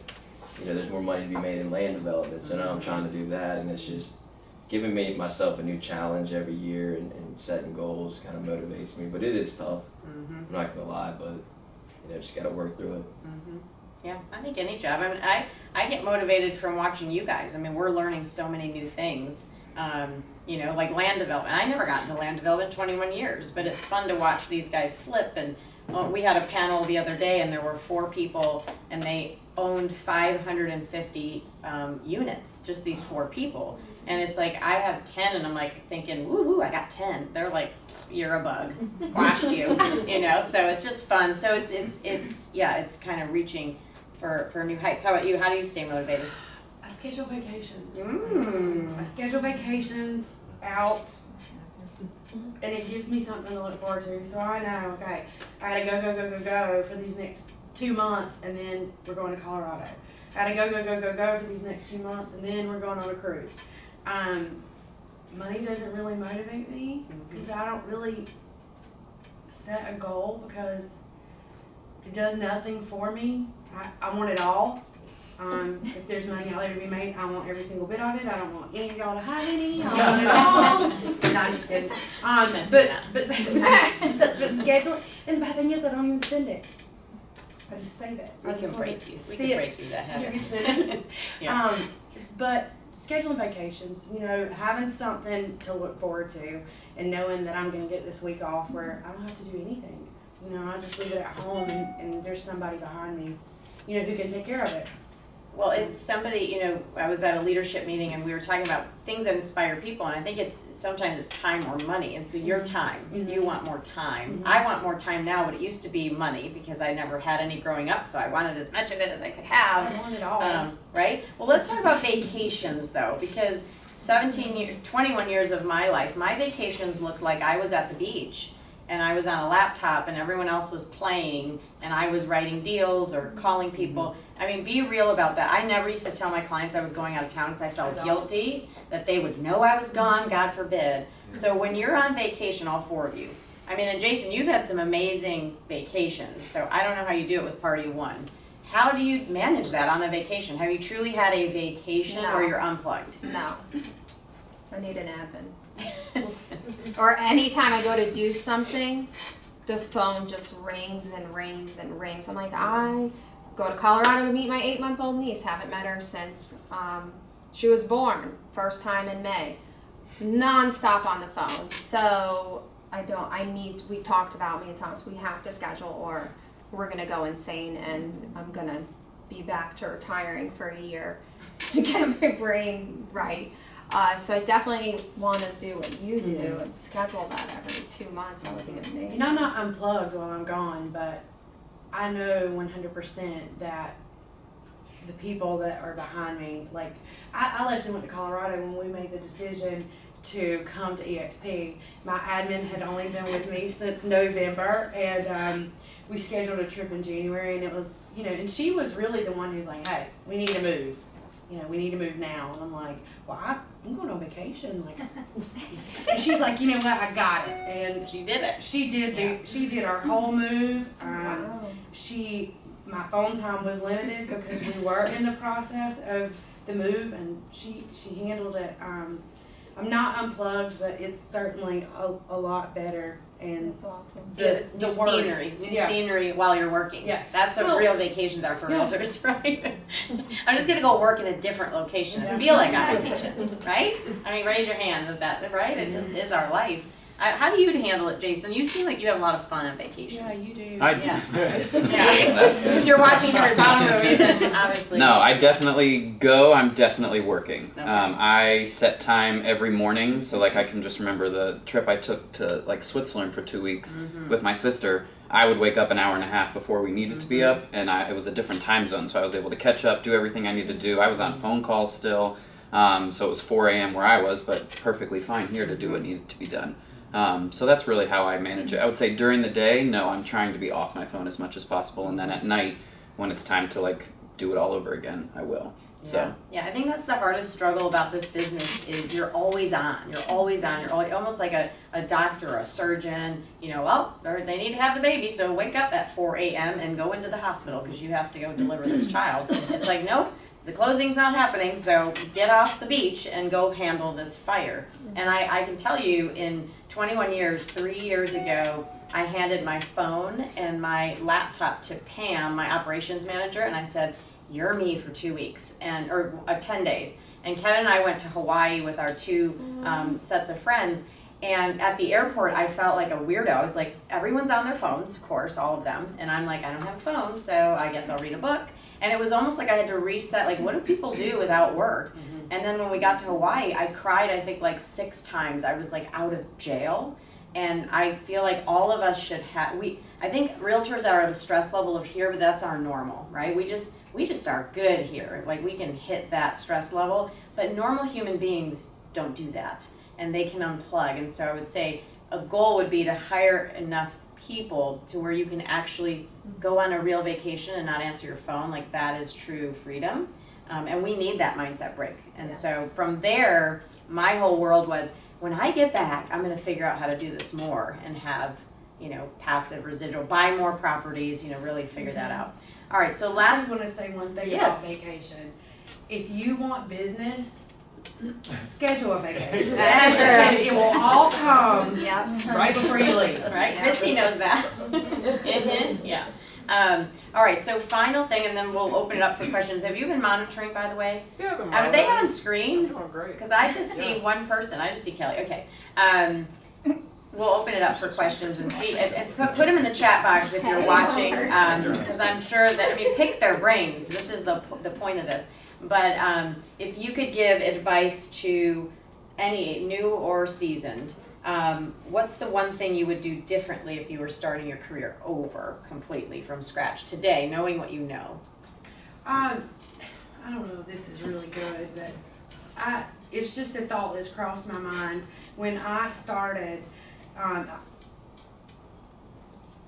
there's more money to be made in land development, so now I'm trying to do that, and it's just giving myself a new challenge every year, and setting goals kind of motivates me, but it is tough. Mm-hmm. I'm not gonna lie, but just gotta work through it. Mm-hmm. Yeah, I think any job. I mean, I get motivated from watching you guys. I mean, we're learning so many new things. Like land development. I never got into land development in 21 years, but it's fun to watch these guys flip. And we had a panel the other day, and there were 4 people, and they owned 550 units, just these 4 people. And it's like, I have 10 and I'm like thinking, woohoo, I got 10. They're like, you're a bug, squashed you, you know, so it's just fun. So it's kind of reaching for new heights. How about you? How do you stay motivated? I schedule vacations. Mm. I schedule vacations out, and it gives me something to look forward to. So I know, okay, I gotta go for these next 2 months, and then we're going to Colorado. I gotta go for these next 2 months, and then we're going on a cruise. Money doesn't really motivate me because I don't really set a goal because it does nothing for me. I want it all. If there's money out there to be made, I want every single bit of it. I don't want any of y'all to have any. I want it all. No, I'm just kidding. But schedule, and the bad thing is I don't even spend it. I just save it. We I can just break you. We see can it. break you that habit. You spend it. Yeah. But scheduling vacations, you know, having something to look forward to, and knowing that I'm going to get this week off where I don't have to do anything. You know, I just leave it at home, and there's somebody behind me, you know, who can take care of it. Well, it's somebody, you know, I was at a leadership meeting and we were talking about things that inspire people, and I think sometimes it's time or money, and so your time, you want more time. I want more time now, but it used to be money because I never had any growing up, so I wanted as much of it as I could have. I want it all. Right? Well, let's talk about vacations though, because 21 years of my life, my vacations looked like I was at the beach and I was on a laptop and everyone else was playing and I was writing deals or calling people. I mean, be real about that. I never used to tell my clients I was going out of town because I felt guilty that they would know I was gone, God forbid. So when you're on vacation, all four of you, I mean, and Jason, you've had some amazing vacations, so I don't know how you do it with Party One. How do you manage that on a vacation? Have you truly had a vacation No. or you're unplugged? No. I need an admin. Or anytime I go to do something, the phone just rings and rings and rings. I'm like, I go to Colorado to meet my 8-month-old niece. Haven't met her since she was born. First time in May. Non-stop on the phone. So we talked about, me and Thomas, we have to schedule or we're going to go insane, and I'm going to be back to retiring for a year to get my brain right. So I definitely want to do what you do and schedule that every 2 months. That would be amazing. You know, I'm not unplugged while I'm gone, but I know 100% that the people that are behind me, like, I left and went to Colorado when we made the decision to come to EXP. My admin had only been with me since November, and we scheduled a trip in January, and it was, you know, and she was really the one who's like, hey, we need to move. You know, we need to move now. And I'm like, well, I'm going on vacation. Like, and she's like, you know what, I got it. And She did it. she did our whole move. Wow. My phone time was limited because we were in the process of the move, and she handled it. I'm not unplugged, but it's certainly a lot better. And That's awesome. It's new the work. scenery. New scenery while you're working. Yeah. That's what Well, real vacations are for yeah. realtors, right? I'm just gonna go work in a different location and feel like I'm on vacation, right? I mean, raise your hand with that, right? It just is our life. How do you handle it, Jason? You seem like you have a lot of fun on vacations. yeah, you do. I do. Yeah. That's good. Because you're watching Harry Potter movies, and obviously. No, I definitely go. I'm definitely working. Okay. I set time every morning, so like I can just remember the trip I took to like Switzerland for 2 weeks with my sister. I would wake up an hour and a half before we needed to be up, and it was a different time zone, so I was able to catch up, do everything I needed to do. I was on phone calls still, so it was 4 a.m. where I was, but perfectly fine here to do what needed to be done. So that's really how I manage it. I would say during the day, no, I'm trying to be off my phone as much as possible, and then at night, when it's time to like do it all over again, I will. So Yeah, I think that's the hardest struggle about this business is you're always on. You're always on. You're almost like a doctor or a surgeon. You know, well, they need to have the baby, so wake up at 4 a.m. and go into the hospital because you have to go deliver this child. It's like, nope, the closing's not happening, so get off the beach and go handle this fire. And I can tell you in 21 years, 3 years ago, I handed my phone and my laptop to Pam, my operations manager, and I said, you're me for 2 weeks, or 10 days. And Kevin and I went to Hawaii with our two sets of friends, and at the airport I felt like a weirdo. I was like, everyone's on their phones, of course, all of them, and I'm like, I don't have a phone, so I guess I'll read a book. And it was almost like I had to reset, like, what do people do without work? And then when we got to Hawaii, I cried, I think, like 6 times. I was like out of jail. And I feel like all of us should have, I think realtors are at a stress level of here, but that's our normal, right? We just are good here. Like, we can hit that stress level, but normal human beings don't do that. And they can unplug. And so I would say a goal would be to hire enough people to where you can actually go on a real vacation and not answer your phone. Like, that is true freedom. And we need that mindset break. And so from there, my whole world was, when I get back, I'm going to figure out how to do this more and have, passive residual, buy more properties, really figure that out. All right, so I just want to say one thing Yes. about vacation. If you want business, schedule a vacation. That's Because it will all come Yep. right before you leave. Right, Christy knows that. Yeah. All right, so final thing, and then we'll open it up for questions. Have you been monitoring, by the way? Yeah, but Are they on screen? doing great. Because I just see Yes. one person. I just see Kelly. Okay. We'll open it up for questions and see, and put them in the chat box if you're watching, because I'm sure that, pick their brains. This is the point of this. But if you could give advice to any new or seasoned, what's the one thing you would do differently if you were starting your career over completely from scratch today, knowing what you know? I don't know if this is really good, but it's just a thought that's crossed my mind. When I started,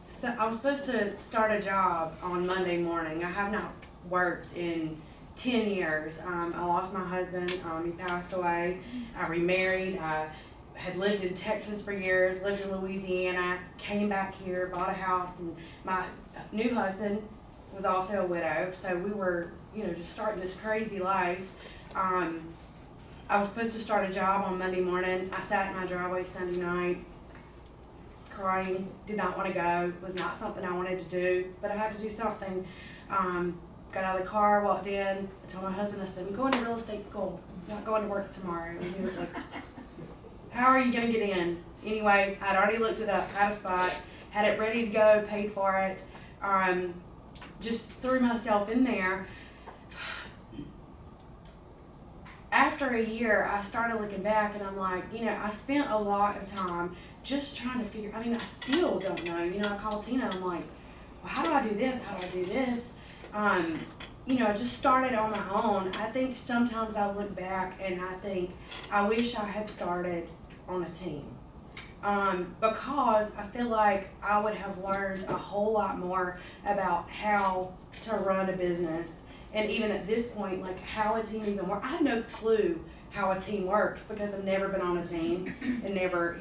so I was supposed to start a job on Monday morning. I have not worked in 10 years. I lost my husband. He passed away. I remarried. I had lived in Texas for years, lived in Louisiana, came back here, bought a house, and my new husband was also a widow. So we were, just starting this crazy life. I was supposed to start a job on Monday morning. I sat in my driveway Sunday night, crying, did not want to go, was not something I wanted to do, but I had to do something. Got out of the car, walked in, I told my husband, I said, I'm going to real estate school, I'm not going to work tomorrow. And he was like, how are you going to get in? Anyway, I'd already looked it up, had a spot, had it ready to go, paid for it, just threw myself in there. After a year, I started looking back and I'm like, I spent a lot of time just trying to figure, I still don't know. I call Tina and I'm like, well, how do I do this? How do I do this? I just started on my own. I think sometimes I look back and I think, I wish I had started on a team. Because I feel like I would have learned a whole lot more about how to run a business. And even at this point, like how a team even works. I have no clue how a team works because I've never been on a team and never,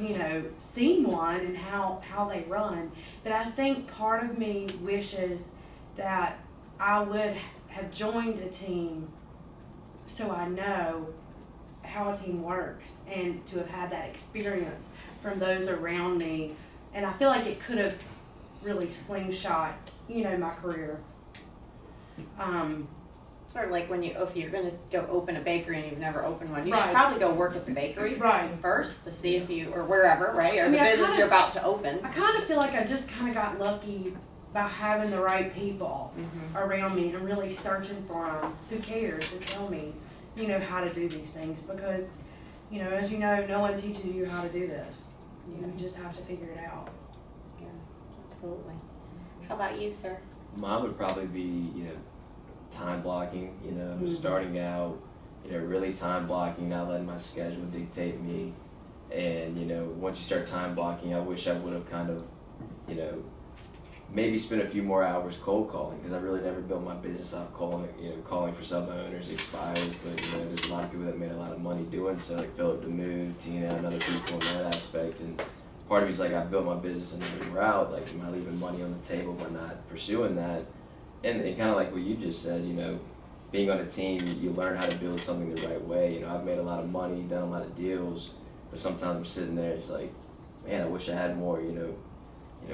seen one and how they run. But I think part of me wishes that I would have joined a team so I know how a team works and to have had that experience from those around me. And I feel like it could have really slingshot, my career. Sort of like if you're going to go open a bakery and you've never opened one, you should Right. probably go work at the bakery Right. first to see if you, or wherever, right? Or the I business kinda- you're about to open. I kind of feel like I just kind of got lucky by having the right people around me and really searching for them. Who cares to tell me, how to do these things? Because, as you know, no one teaches you how to do this. You just have to figure it out. Yeah, absolutely. How about you, sir? Mine would probably be, time blocking, starting out, really time blocking, not letting my schedule dictate me. And, once you start time blocking, I wish I would have kind of, maybe spent a few more hours cold calling, because I really never built my business off calling for sub-owners, expires. But, there's a lot of people that made a lot of money doing so, like Philip DeMue, Tina, and other people in that aspect. And part of me is like, I built my business in a different route. Like, am I leaving money on the table by not pursuing that? And kind of like what you just said, being on a team, you learn how to build something the right way. I've made a lot of money, done a lot of deals, but sometimes I'm sitting there, it's like, man, I wish I had more,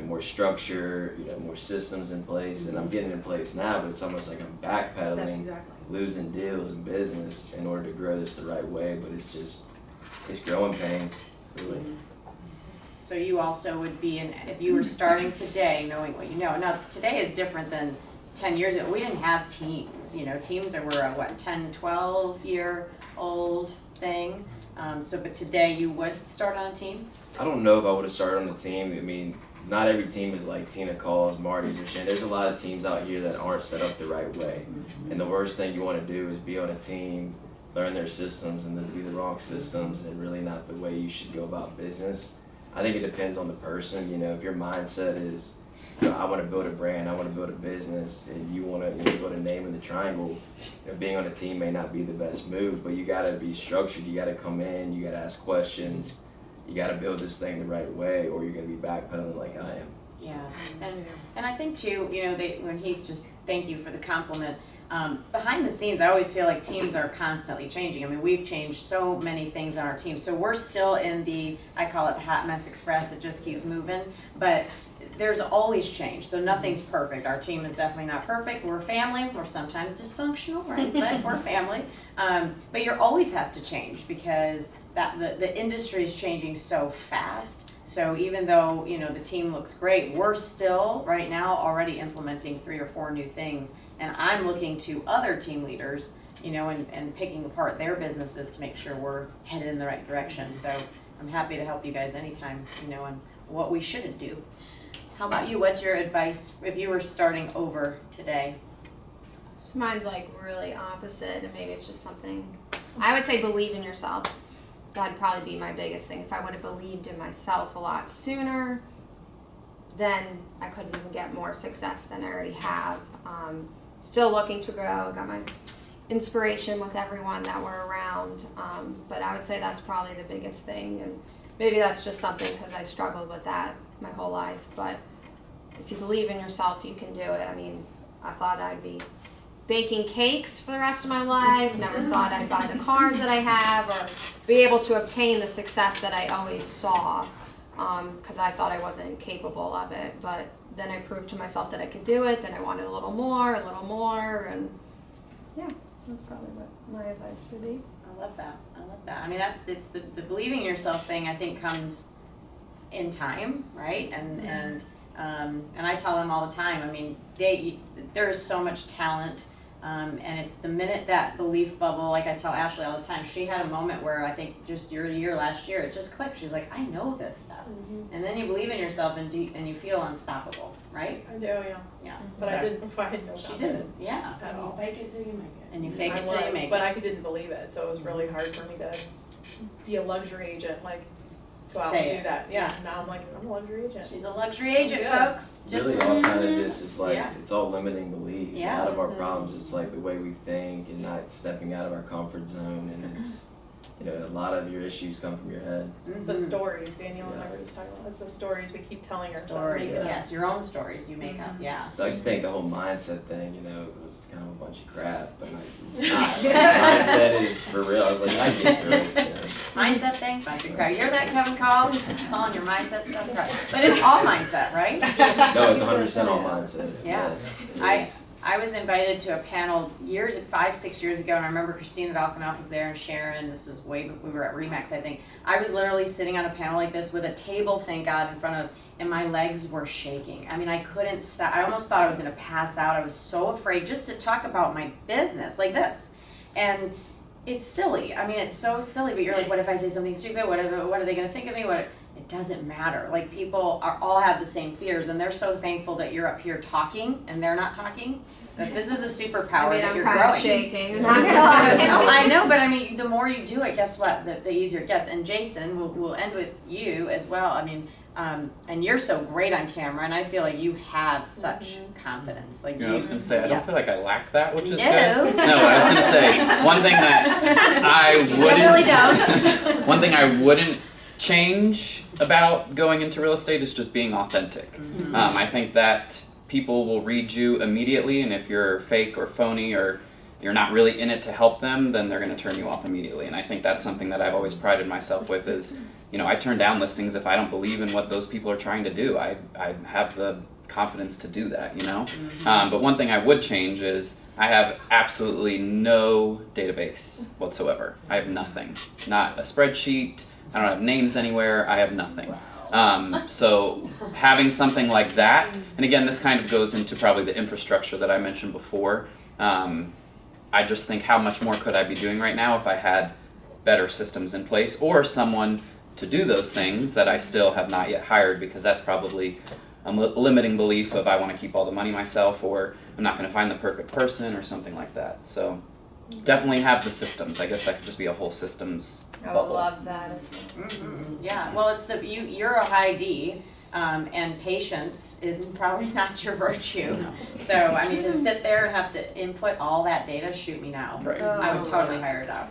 more structure, more systems in place. And I'm getting in place now, but it's almost like I'm That's backpedaling, exactly. losing deals in business in order to grow this the right way. But it's growing pains, really. So you also would be if you were starting today, knowing what you know. Now, today is different than 10 years ago, we didn't have teams. You know, teams were a, what, 10, 12-year-old thing. But today you would start on a team? I don't know if I would have started on a team. I mean, not every team is like Tina Caul's, Marty's, or Shan. There's a lot of teams out here that aren't set up the right way. And the worst thing you want to do is be on a team, learn their systems, and then be the wrong systems and really not the way you should go about business. I think it depends on the person. You know, if your mindset is, you know, I want to build a brand, I want to build a business, and you want to, you know, build a name in the triangle, you know, being on a team may not be the best move, but you got to be structured. You got to come in, you got to ask questions, you got to build this thing the right way, or you're going to be backpedaling like I am. Yeah, and I think too, you know, when he just, thank you for the compliment. Behind the scenes, I always feel like teams are constantly changing. I mean, we've changed so many things on our team. So we're still in the, I call it the hot mess express, it just keeps moving. But there's always change, so nothing's perfect. Our team is definitely not perfect. We're family, we're sometimes dysfunctional, right? But we're family. But you always have to change because the industry is changing so fast. So even though, you know, the team looks great, we're still right now already implementing 3 or 4 new things. And I'm looking to other team leaders, you know, and picking apart their businesses to make sure we're headed in the right direction. So I'm happy to help you guys anytime, you know, on what we shouldn't do. How about you? What's your advice if you were starting over today? So mine's like really opposite, and maybe it's just something. I would say believe in yourself. That'd probably be my biggest thing. If I would have believed in myself a lot sooner, then I could even get more success than I already have. Still looking to grow. Got my inspiration with everyone that we're around. But I would say that's probably the biggest thing. And maybe that's just something because I struggled with that my whole life. But if you believe in yourself, you can do it. I mean, I thought I'd be baking cakes for the rest of my life. Never thought I'd buy the cars that I have or be able to obtain the success that I always saw because I thought I wasn't capable of it. But then I proved to myself that I could do it. Then I wanted a little more, and yeah, that's probably what my advice would be. I love that. I love that. I mean, it's the believing in yourself thing. I think comes in time, right? And I tell them all the time. I mean, there is so much talent. And it's the minute that belief bubble, like I tell Ashley all the time, she had a moment where I think just your year last year, it just clicked. She's like, I know this stuff. Mm-hmm. And then you believe in yourself and you feel unstoppable, right? I do, yeah. Yeah. But So, I didn't find no she didn't, confidence yeah. at all. Fake it till you make it. And you fake I it till you was, make but it. I didn't believe it, so it was really hard for me to be a luxury agent, like go out Say and it. do that. Yeah, now I'm like, I'm a luxury agent. She's a luxury agent, Good. folks. Just Really all kind of just is like, Yeah. it's all limiting beliefs. A lot Yes. of our problems, it's like the way we think and not stepping out of our comfort zone, and it's, you know, a lot of your issues come from your head. It's the Mhm. stories Daniel and I Yeah. were just talking about. It's the stories we keep telling ourselves. Stories, Yeah. yes, your own stories you make up, yeah. So I used to think the whole mindset thing, you know, was kind of a bunch of crap, but like, it's not. Mindset is for real. I was like, I get through this. You know. Mindset thing, bunch of crap. You're that Kevin Caul, he's calling your mindset stuff crap. But it's all mindset, right? No, it's 100% all mindset. Yeah. Yes, it is. I was invited to a panel 5-6 years ago, and I remember Christina Valkanoff was there and Sharon. This was we were at Remax, I think. I was literally sitting on a panel like this with a table, thank God, in front of us, and my legs were shaking. I mean, I couldn't stop. I almost thought I was going to pass out. I was so afraid just to talk about my business like this. And it's silly. I mean, it's so silly, but you're like, what if I say something stupid? What are they going to think of me? It doesn't matter. Like, people all have the same fears, and they're so thankful that you're up here talking and they're not talking. That this is a superpower I mean, that I'm you're kind growing. of shaking. I'm not gonna lie. I know, but I mean, the more you do it, guess what? The easier it gets. And Jason, we'll end with you as well. I mean, and you're so great on camera, and I feel like you have such confidence. Like, You know, I was going to say, I don't feel like I lack that, which is No. good. No, I was going to say, one thing that I definitely wouldn't, one thing I wouldn't change about going into real estate is just being authentic. Mm-hmm. I think that people will read you immediately, and if you're fake or phony or you're not really in it to help them, then they're going to turn you off immediately. And I think that's something that I've always prided myself with is, you know, I turn down listings if I don't believe in what those people are trying to do. I have the confidence to do that, you know? But one thing I would change is I have absolutely no database whatsoever. I have nothing. Not a spreadsheet. I don't have names anywhere. I have nothing. So having something like that, and again, this kind of goes into probably the infrastructure that I mentioned before. I just think how much more could I be doing right now if I had better systems in place or someone to do those things that I still have not yet hired, because that's probably a limiting belief of I want to keep all the money myself, or I'm not going to find the perfect person or something like that. So definitely have the systems. I guess that could just be a whole systems I would bubble. love that as well. Yeah, well, it's you're a high D, and patience is probably not your virtue. So, I mean, to sit there and have to input all that data, shoot me now. Right. I would totally hire it out.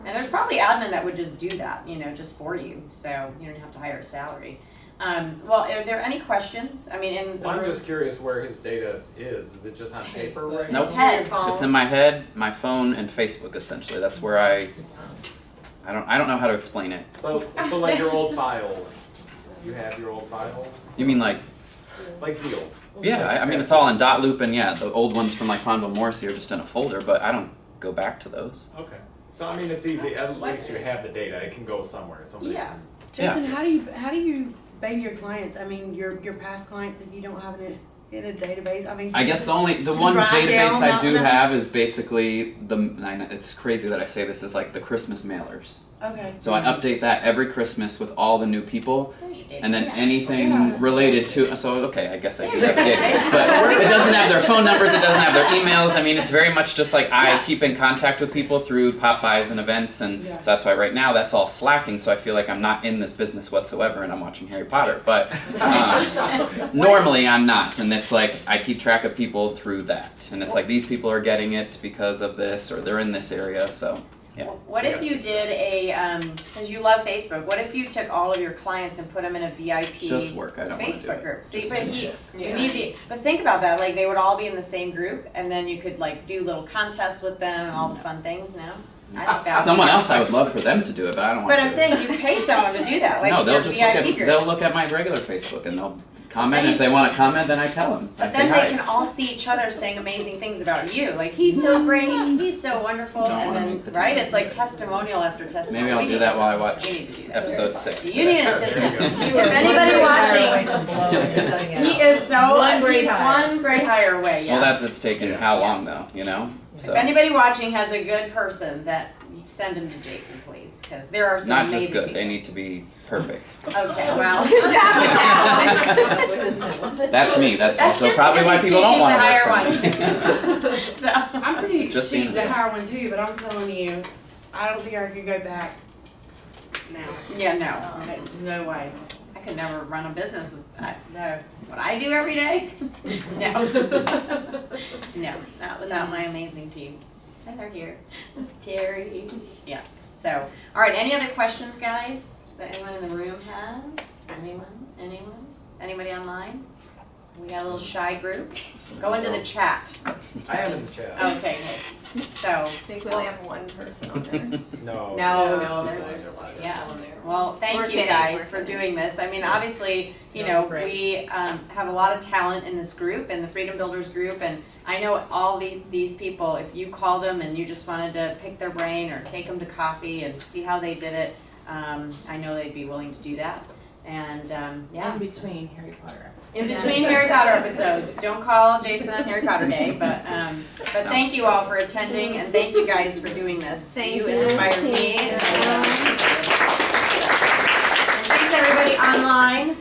And there's probably admin that would just do that, just for you, so you don't have to hire a salary. Well, are there any questions? I mean, in the Well, I'm room- just curious where his data is. Is it just on paper right Nope. His head. It's in my head, my phone, and Facebook. Essentially, that's where I don't know how to explain it. So like your old files. You have your old files? You mean like? Like deals? Yeah, I mean it's all in dot loop, and yeah, the old ones from like Fonville Morrissey are just in a folder, but I don't go back to those. Okay. So I mean it's easy. At least you have the data. It can go somewhere. Somebody Yeah. Jason, how do you baby your clients? I mean, your past clients, if you don't have it in a database. I mean, I guess the one write database down I do that- have is basically I know, it's crazy that I say this, is like the Christmas mailers. Okay. So I update that every Christmas with all the new people, There's your data. and then anything Yeah. related to. So okay, I guess I do have the database, but it doesn't have their phone numbers. It doesn't have their emails. I mean, it's very much just like I keep in contact with people through Popeyes and events, and Yeah. so that's why right now that's all slacking. So I feel like I'm not in this business whatsoever, and I'm watching Harry Potter. But normally I'm not, and it's like I keep track of people through that, and it's like these people are getting it because of this, or they're in this area. So yeah. What if you did because you love Facebook, what if you took all of your clients and put them in a VIP Just work. I don't want to do Facebook it. group? See, Just- but you need but think about that, like they would all be in the same group, and then you could like do little contests with them and all the fun things. No, I think that would Someone be else, I would love for them to do it, but I don't want But to. I'm do it. saying you pay someone to do that, like No, your they'll just look VIP at group. they'll look at my regular Facebook and they'll comment. Then If they you want to comment, then I tell them. I But say then hi. they can all see each other saying amazing things about you. Like he's so great, he's so wonderful, Don't and wanna then make the right, time. it's like testimonial after testimonial. Maybe I'll We do need that to- while I watch We need to do that. episode 6. You today. need an assistant. There you go. If anybody watching, he is so One great he's hire. one great hire away. Yeah. Well, it's taken how long though, you know? So If anybody watching has a good person, that you send him to Jason, please, because there are some not amazing just good, people. they need to be perfect. Okay, well. Good job, Cal. That's me. That's also just probably why because people he's don't want too to cheap to work for me. So, I'm pretty Just being cheap to real. hire one too, but I'm telling you, I don't think I could go back now. yeah, no. There's no way. I could never run a business with no. What I do every day? No. No, not without my amazing team. And they're here. Terry. Yeah. So, all right, any other questions, guys, that anyone in the room has? Anyone? Anyone? Anybody online? We got a little shy group. Go into the chat. I am in the chat. Okay, good. So, I think we only have one person on there. No. no, there's, yeah. Well, We're thank you kidding, guys we're for kidding. doing this. I mean, obviously, you No, know, great. we have a lot of talent in this group, in the Freedom Builders group, and I know all these people, if you called them and you just wanted to pick their brain or take them to coffee and see how they did it, I know they'd be willing to do that. And, yeah. In between Harry Potter episodes. In between Harry Potter episodes. Don't call Jason on Harry Potter Day, but thank you all for attending, and thank you guys for doing this. Thank You you. inspired me. Thank And thanks everybody online.